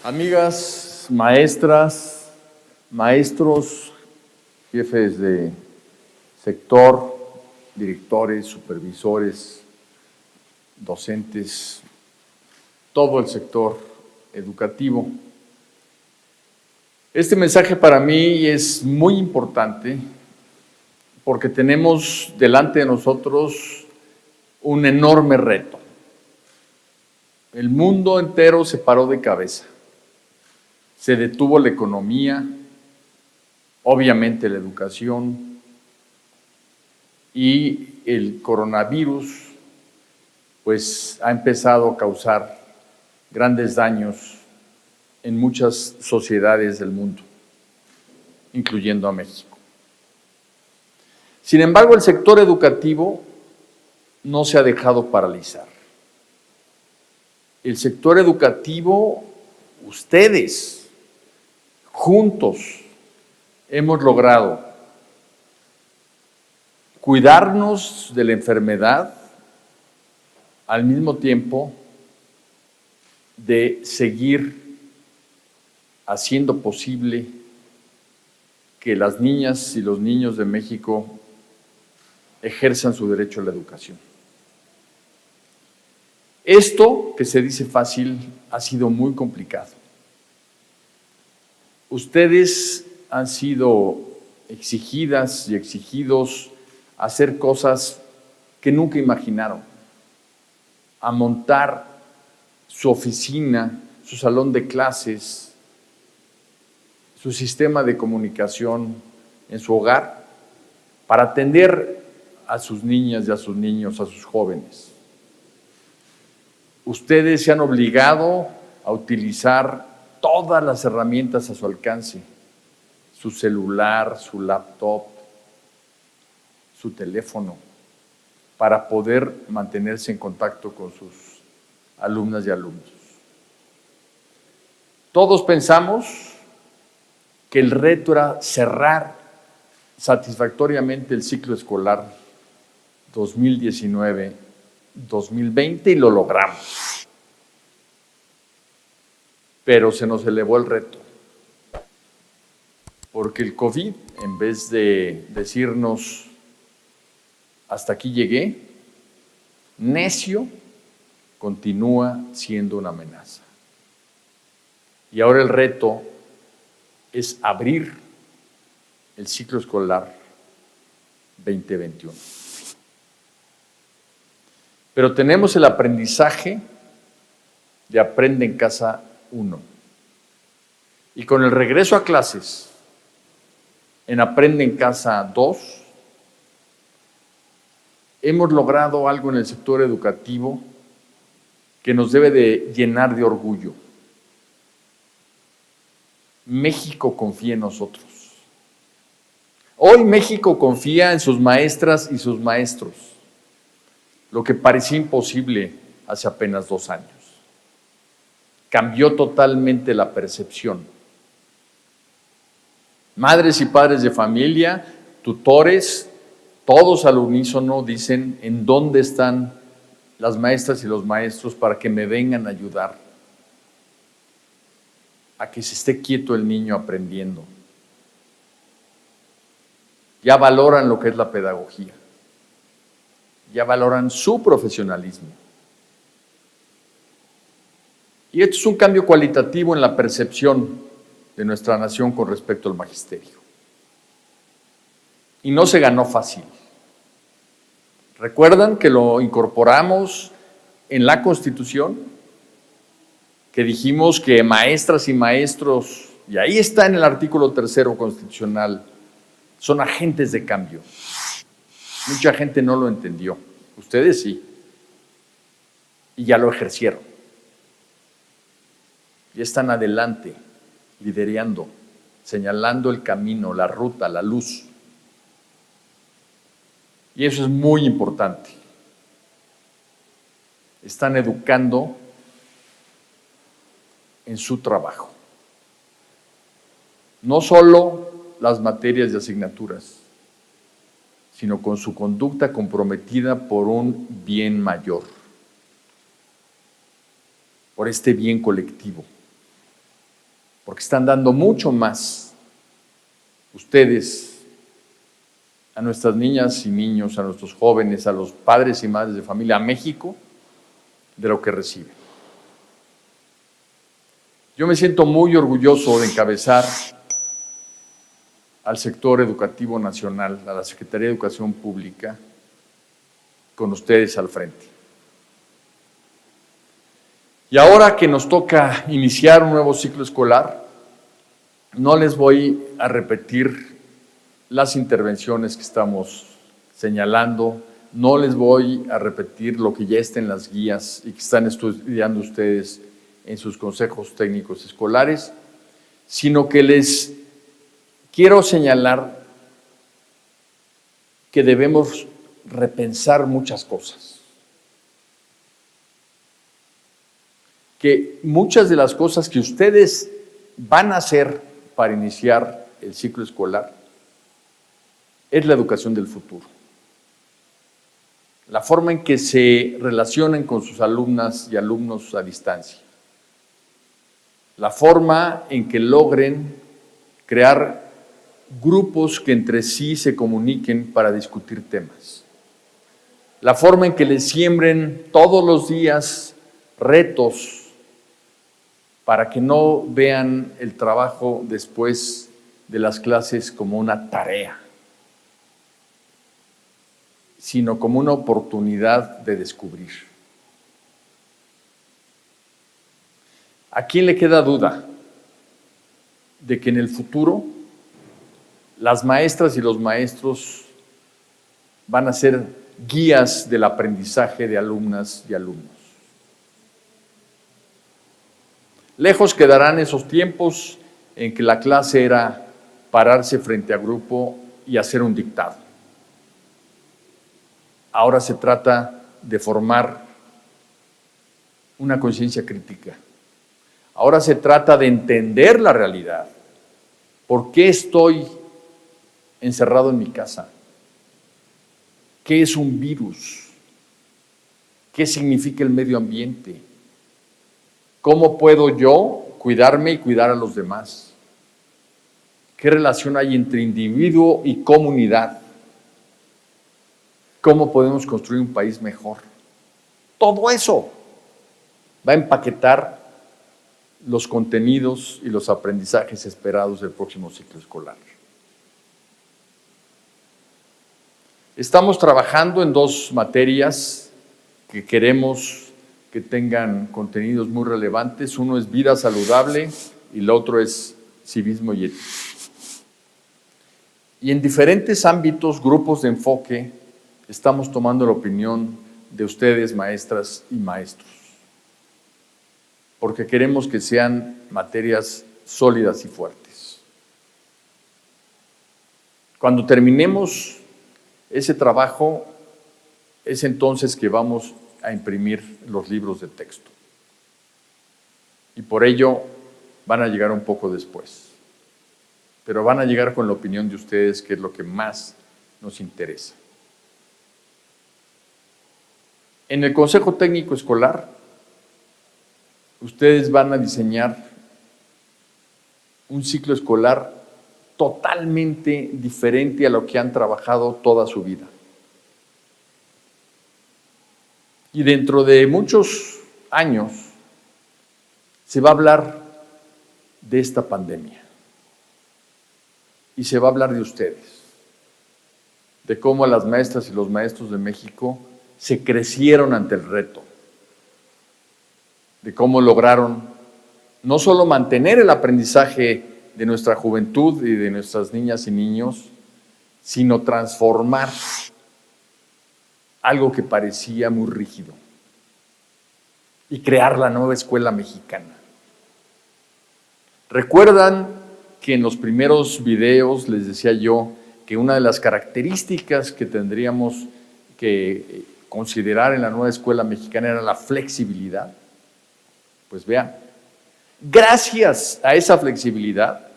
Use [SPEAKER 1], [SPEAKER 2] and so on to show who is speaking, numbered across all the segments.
[SPEAKER 1] Amigas, maestras, maestros, jefes de sector, directores, supervisores, docentes, todo el sector educativo. Este mensaje para mí es muy importante porque tenemos delante de nosotros un enorme reto. El mundo entero se paró de cabeza. Se detuvo la economía, obviamente la educación, y el coronavirus pues ha empezado a causar grandes daños en muchas sociedades del mundo, incluyendo a México. Sin embargo, el sector educativo no se ha dejado paralizar. El sector educativo, ustedes, juntos, hemos logrado cuidarnos de la enfermedad al mismo tiempo de seguir haciendo posible que las niñas y los niños de México ejerzan su derecho a la educación. Esto, que se dice fácil, ha sido muy complicado. Ustedes han sido exigidas y exigidos a hacer cosas que nunca imaginaron, a montar su oficina, su salón de clases, su sistema de comunicación en su hogar, para atender a sus niñas y a sus niños, a sus jóvenes. Ustedes se han obligado a utilizar todas las herramientas a su alcance, su celular, su laptop, su teléfono, para poder mantenerse en contacto con sus alumnas y alumnos. Todos pensamos que el reto era cerrar satisfactoriamente el ciclo escolar 2019-2020 y lo logramos. Pero se nos elevó el reto, porque el COVID, en vez de decirnos hasta aquí llegué, necio, continúa siendo una amenaza. Y ahora el reto es abrir el ciclo escolar 2021. Pero tenemos el aprendizaje de Aprende en Casa 1. Y con el regreso a clases en Aprende en Casa 2, hemos logrado algo en el sector educativo que nos debe de llenar de orgullo. México confía en nosotros. Hoy México confía en sus maestras y sus maestros, lo que parecía imposible hace apenas 2 años. Cambió totalmente la percepción. Madres y padres de familia, tutores, todos al unísono dicen en dónde están las maestras y los maestros para que me vengan a ayudar a que se esté quieto el niño aprendiendo. Ya valoran lo que es la pedagogía, ya valoran su profesionalismo. Y esto es un cambio cualitativo en la percepción de nuestra nación con respecto al magisterio. Y no se ganó fácil. ¿Recuerdan que lo incorporamos en la Constitución? Que dijimos que maestras y maestros, y ahí está en el artículo 3 constitucional, son agentes de cambio. Mucha gente no lo entendió, ustedes sí, y ya lo ejercieron. Ya están adelante, liderando, señalando el camino, la ruta, la luz. Y eso es muy importante. Están educando en su trabajo. No solo las materias y asignaturas, sino con su conducta comprometida por un bien mayor, por este bien colectivo. porque están dando mucho más ustedes a nuestras niñas y niños, a nuestros jóvenes, a los padres y madres de familia, a México, de lo que reciben. Yo me siento muy orgulloso de encabezar al sector educativo nacional, a la Secretaría de Educación Pública, con ustedes al frente. Y ahora que nos toca iniciar un nuevo ciclo escolar, no les voy a repetir las intervenciones que estamos señalando, no les voy a repetir lo que ya está en las guías y que están estudiando ustedes en sus consejos técnicos escolares, sino que les quiero señalar que debemos repensar muchas cosas. Que muchas de las cosas que ustedes van a hacer para iniciar el ciclo escolar es la educación del futuro. La forma en que se relacionan con sus alumnas y alumnos a distancia. La forma en que logren crear grupos que entre sí se comuniquen para discutir temas. La forma en que les siembren todos los días retos para que no vean el trabajo después de las clases como una tarea, sino como una oportunidad de descubrir. ¿A quién le queda duda de que en el futuro las maestras y los maestros van a ser guías del aprendizaje de alumnas y alumnos? Lejos quedarán esos tiempos en que la clase era pararse frente a grupo y hacer un dictado. Ahora se trata de formar una conciencia crítica. Ahora se trata de entender la realidad. ¿Por qué estoy encerrado en mi casa? ¿Qué es un virus? ¿Qué significa el medio ambiente? ¿Cómo puedo yo cuidarme y cuidar a los demás? ¿Qué relación hay entre individuo y comunidad? ¿Cómo podemos construir un país mejor? Todo eso va a empaquetar los contenidos y los aprendizajes esperados del próximo ciclo escolar. Estamos trabajando en dos materias que queremos que tengan contenidos muy relevantes. Uno es vida saludable y el otro es civismo y ética. Y en diferentes ámbitos, grupos de enfoque, estamos tomando la opinión de ustedes, maestras y maestros, porque queremos que sean materias sólidas y fuertes. Cuando terminemos ese trabajo, es entonces que vamos a imprimir los libros de texto. Y por ello van a llegar un poco después, pero van a llegar con la opinión de ustedes, que es lo que más nos interesa. En el Consejo Técnico Escolar, ustedes van a diseñar un ciclo escolar totalmente diferente a lo que han trabajado toda su vida. Y dentro de muchos años se va a hablar de esta pandemia. Y se va a hablar de ustedes, de cómo las maestras y los maestros de México se crecieron ante el reto, de cómo lograron no solo mantener el aprendizaje de nuestra juventud y de nuestras niñas y niños, sino transformar algo que parecía muy rígido y crear la nueva escuela mexicana. ¿Recuerdan que en los primeros videos les decía yo que una de las características que tendríamos que considerar en la nueva escuela mexicana era la flexibilidad? Pues vean, gracias a esa flexibilidad,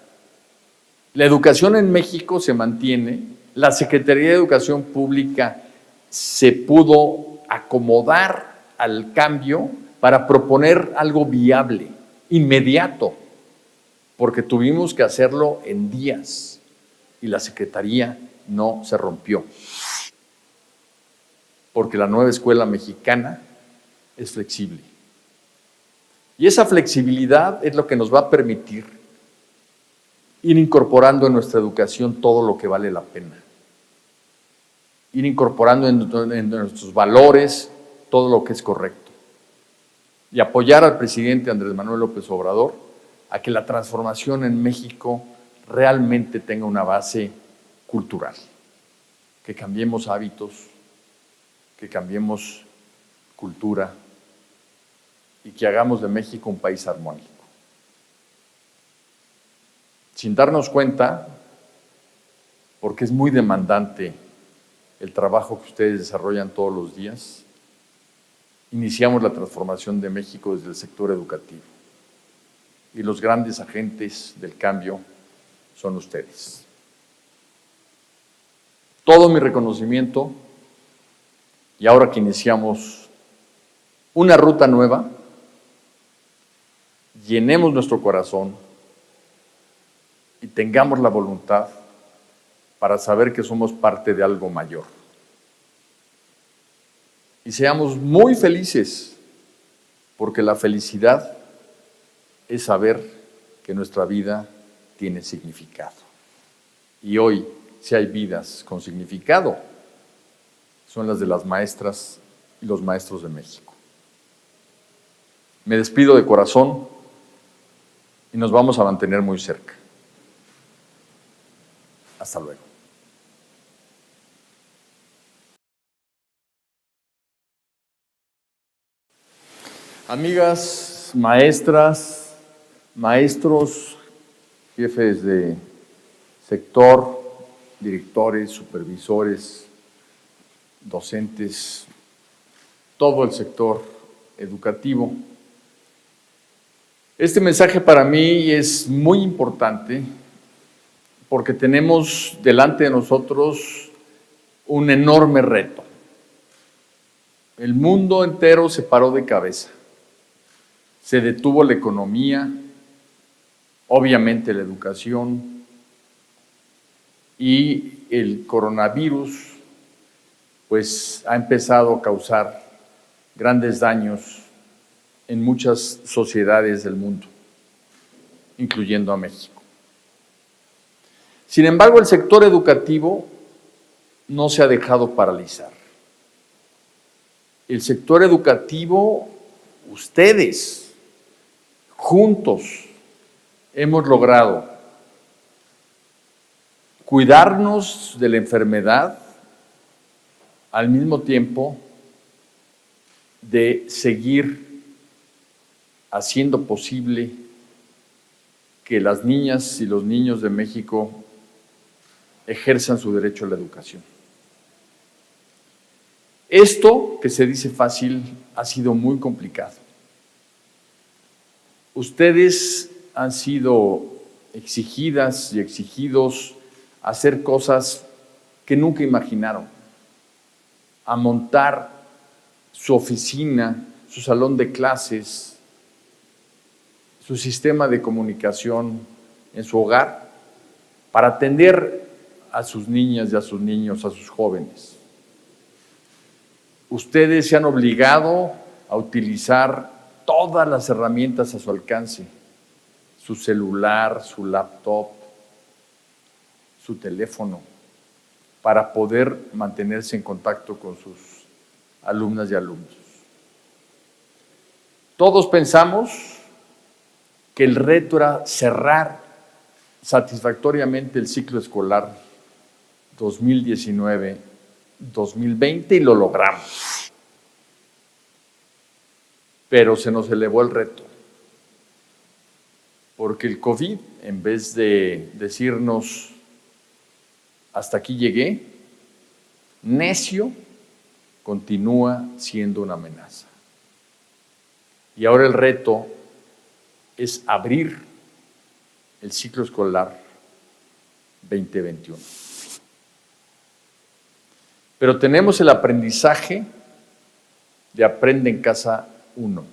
[SPEAKER 1] la educación en México se mantiene, la Secretaría de Educación Pública se pudo acomodar al cambio para proponer algo viable, inmediato, porque tuvimos que hacerlo en días y la Secretaría no se rompió, porque la nueva escuela mexicana es flexible. Y esa flexibilidad es lo que nos va a permitir ir incorporando en nuestra educación todo lo que vale la pena, ir incorporando en nuestros valores todo lo que es correcto y apoyar al presidente Andrés Manuel López Obrador a que la transformación en México realmente tenga una base cultural, que cambiemos hábitos, que cambiemos cultura y que hagamos de México un país armónico. Sin darnos cuenta, porque es muy demandante el trabajo que ustedes desarrollan todos los días, iniciamos la transformación de México desde el sector educativo. Y los grandes agentes del cambio son ustedes. Todo mi reconocimiento, y ahora que iniciamos una ruta nueva, llenemos nuestro corazón y tengamos la voluntad para saber que somos parte de algo mayor. Y seamos muy felices, porque la felicidad es saber que nuestra vida tiene significado. Y hoy, si hay vidas con significado, son las de las maestras y los maestros de México. Me despido de corazón y nos vamos a mantener muy cerca. Hasta luego. Amigas, maestras, maestros, jefes de sector, directores, supervisores, docentes, todo el sector educativo. Este mensaje para mí es muy importante porque tenemos delante de nosotros un enorme reto. El mundo entero se paró de cabeza. Se detuvo la economía, obviamente la educación, y el coronavirus pues ha empezado a causar grandes daños en muchas sociedades del mundo, incluyendo a México. Sin embargo, el sector educativo no se ha dejado paralizar. El sector educativo, ustedes, juntos, hemos logrado cuidarnos de la enfermedad al mismo tiempo de seguir haciendo posible que las niñas y los niños de México ejerzan su derecho a la educación. Esto, que se dice fácil, ha sido muy complicado. Ustedes han sido exigidas y exigidos a hacer cosas que nunca imaginaron, a montar su oficina, su salón de clases, su sistema de comunicación en su hogar, para atender a sus niñas y a sus niños, a sus jóvenes. Ustedes se han obligado a utilizar todas las herramientas a su alcance, su celular, su laptop, su teléfono, para poder mantenerse en contacto con sus alumnas y alumnos. Todos pensamos que el reto era cerrar satisfactoriamente el ciclo escolar 2019-2020 y lo logramos. Pero se nos elevó el reto, porque el COVID, en vez de decirnos hasta aquí llegué, necio, continúa siendo una amenaza. Y ahora el reto es abrir el ciclo escolar 2021. Pero tenemos el aprendizaje de Aprende en Casa 1.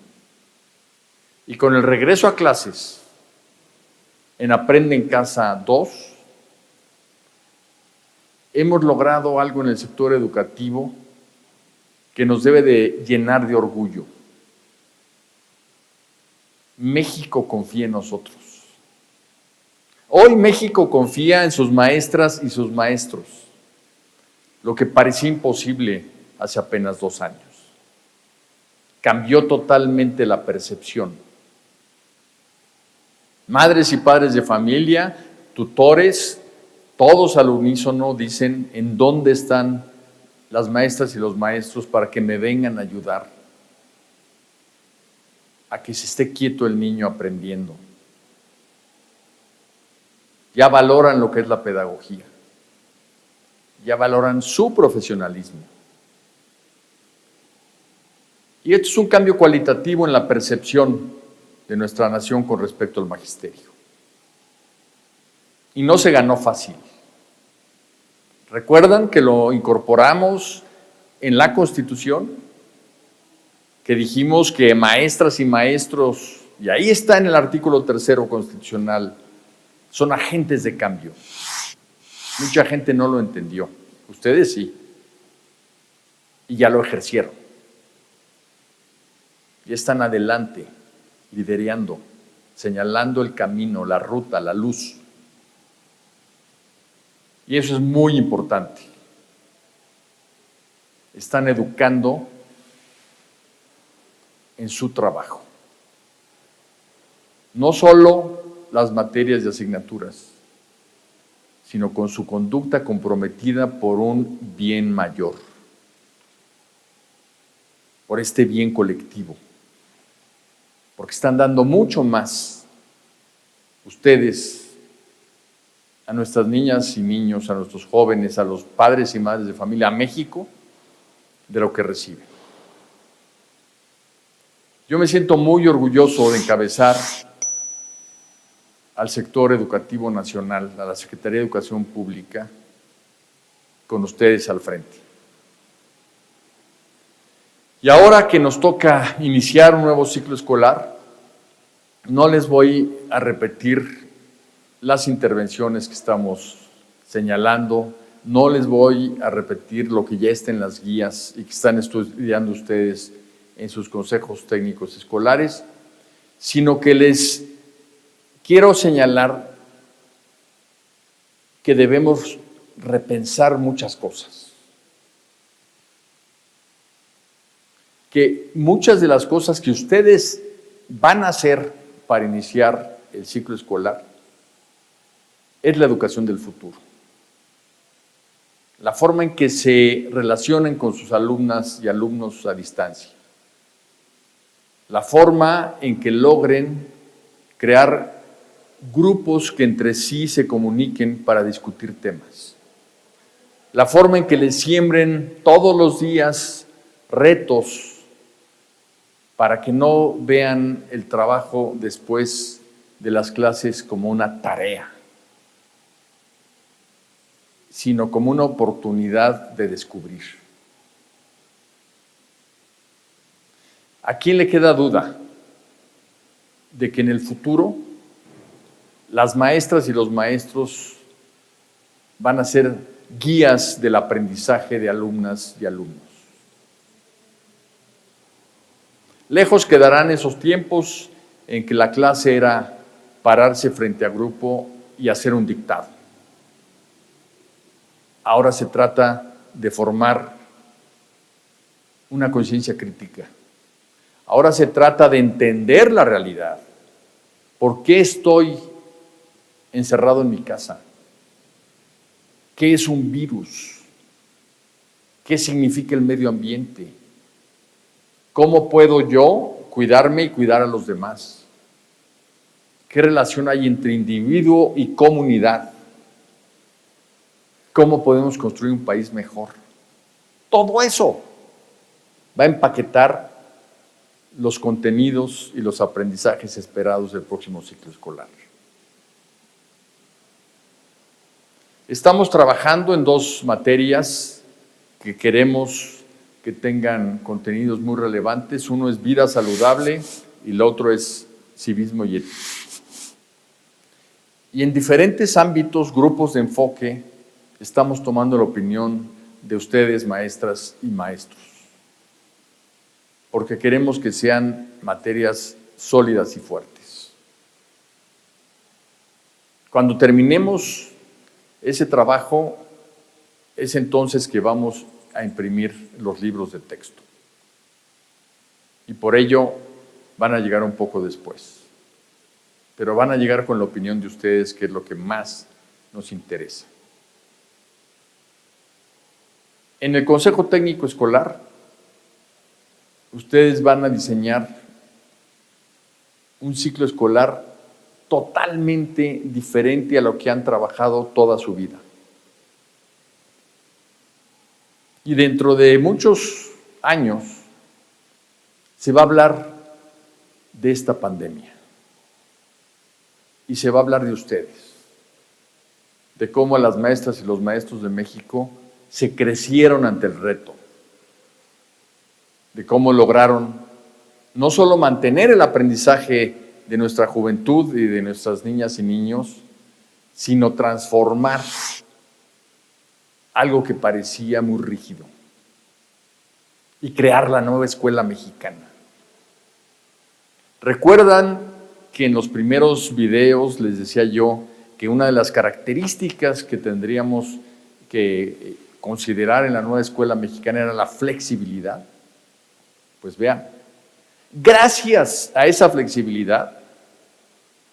[SPEAKER 1] Y con el regreso a clases, en Aprende en Casa 2, hemos logrado algo en el sector educativo que nos debe de llenar de orgullo. México confía en nosotros. Hoy México confía en sus maestras y sus maestros, lo que parecía imposible hace apenas 2 años. Cambió totalmente la percepción. Madres y padres de familia, tutores, todos al unísono dicen en dónde están las maestras y los maestros para que me vengan a ayudar a que se esté quieto el niño aprendiendo. Ya valoran lo que es la pedagogía, ya valoran su profesionalismo. Y esto es un cambio cualitativo en la percepción de nuestra nación con respecto al magisterio. Y no se ganó fácil. ¿Recuerdan que lo incorporamos en la Constitución? Que dijimos que maestras y maestros, y ahí está en el artículo 3 constitucional, son agentes de cambio. Mucha gente no lo entendió, ustedes sí, y ya lo ejercieron. Ya están adelante, liderando, señalando el camino, la ruta, la luz. Y eso es muy importante. Están educando en su trabajo. No solo las materias y asignaturas, sino con su conducta comprometida por un bien mayor, por este bien colectivo. Porque están dando mucho más ustedes a nuestras niñas y niños, a nuestros jóvenes, a los padres y madres de familia, a México, de lo que reciben. Yo me siento muy orgulloso de encabezar al sector educativo nacional, a la Secretaría de Educación Pública, con ustedes al frente. Y ahora que nos toca iniciar un nuevo ciclo escolar, no les voy a repetir las intervenciones que estamos señalando, no les voy a repetir lo que ya está en las guías y que están estudiando ustedes en sus consejos técnicos escolares, sino que les quiero señalar que debemos repensar muchas cosas. Que muchas de las cosas que ustedes van a hacer para iniciar el ciclo escolar es la educación del futuro. La forma en que se relacionen con sus alumnas y alumnos a distancia. La forma en que logren crear grupos que entre sí se comuniquen para discutir temas. La forma en que les siembren todos los días retos para que no vean el trabajo después de las clases como una tarea, sino como una oportunidad de descubrir. ¿A quién le queda duda de que en el futuro las maestras y los maestros van a ser guías del aprendizaje de alumnas y alumnos? Lejos quedarán esos tiempos en que la clase era pararse frente a grupo y hacer un dictado. Ahora se trata de formar una conciencia crítica. Ahora se trata de entender la realidad. ¿Por qué estoy encerrado en mi casa? ¿Qué es un virus? ¿Qué significa el medio ambiente? ¿Cómo puedo yo cuidarme y cuidar a los demás? ¿Qué relación hay entre individuo y comunidad? ¿Cómo podemos construir un país mejor? Todo eso va a empaquetar los contenidos y los aprendizajes esperados del próximo ciclo escolar. Estamos trabajando en 2 materias que queremos que tengan contenidos muy relevantes. Uno es vida saludable y el otro es civismo y ética. Y en diferentes ámbitos, grupos de enfoque, estamos tomando la opinión de ustedes, maestras y maestros, porque queremos que sean materias sólidas y fuertes. Cuando terminemos ese trabajo, es entonces que vamos a imprimir los libros de texto. Y por ello van a llegar un poco después. Pero van a llegar con la opinión de ustedes, que es lo que más nos interesa. En el Consejo Técnico Escolar, ustedes van a diseñar un ciclo escolar totalmente diferente a lo que han trabajado toda su vida. Y dentro de muchos años se va a hablar de esta pandemia. Y se va a hablar de ustedes, de cómo las maestras y los maestros de México se crecieron ante el reto, de cómo lograron no solo mantener el aprendizaje de nuestra juventud y de nuestras niñas y niños, sino transformar algo que parecía muy rígido y crear la nueva escuela mexicana. ¿Recuerdan que en los primeros videos les decía yo que una de las características que tendríamos que considerar en la nueva escuela mexicana era la flexibilidad? Pues vean, gracias a esa flexibilidad,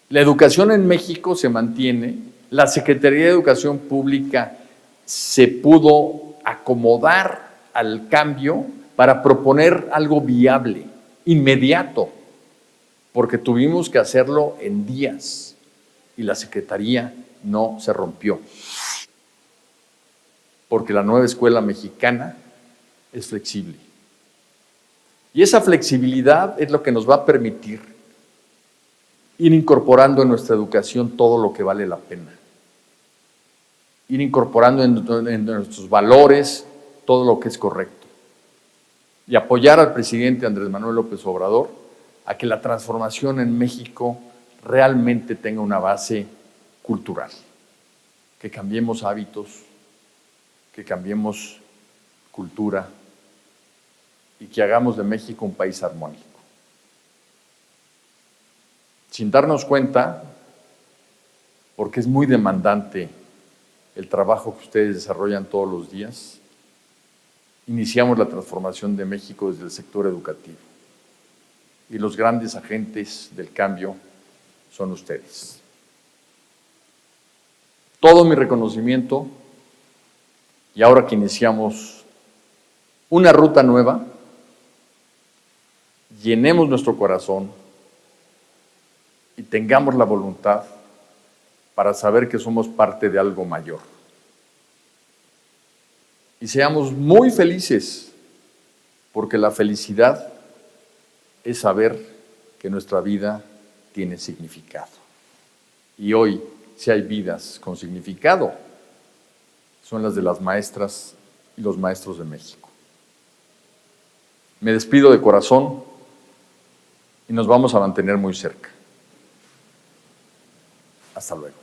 [SPEAKER 1] la educación en México se mantiene, la Secretaría de Educación Pública se pudo acomodar al cambio para proponer algo viable, inmediato, porque tuvimos que hacerlo en días y la Secretaría no se rompió, porque la nueva escuela mexicana es flexible. Y esa flexibilidad es lo que nos va a permitir ir incorporando en nuestra educación todo lo que vale la pena, ir incorporando en nuestros valores todo lo que es correcto y apoyar al presidente Andrés Manuel López Obrador a que la transformación en México realmente tenga una base cultural, que cambiemos hábitos, que cambiemos cultura y que hagamos de México un país armónico. Sin darnos cuenta, porque es muy demandante el trabajo que ustedes desarrollan todos los días, iniciamos la transformación de México desde el sector educativo. Y los grandes agentes del cambio son ustedes. Todo mi reconocimiento, y ahora que iniciamos una ruta nueva, llenemos nuestro corazón y tengamos la voluntad para saber que somos parte de algo mayor. Y seamos muy felices, porque la felicidad es saber que nuestra vida tiene significado. Y hoy, si hay vidas con significado, son las de las maestras y los maestros de México. Me despido de corazón y nos vamos a mantener muy cerca. Hasta luego.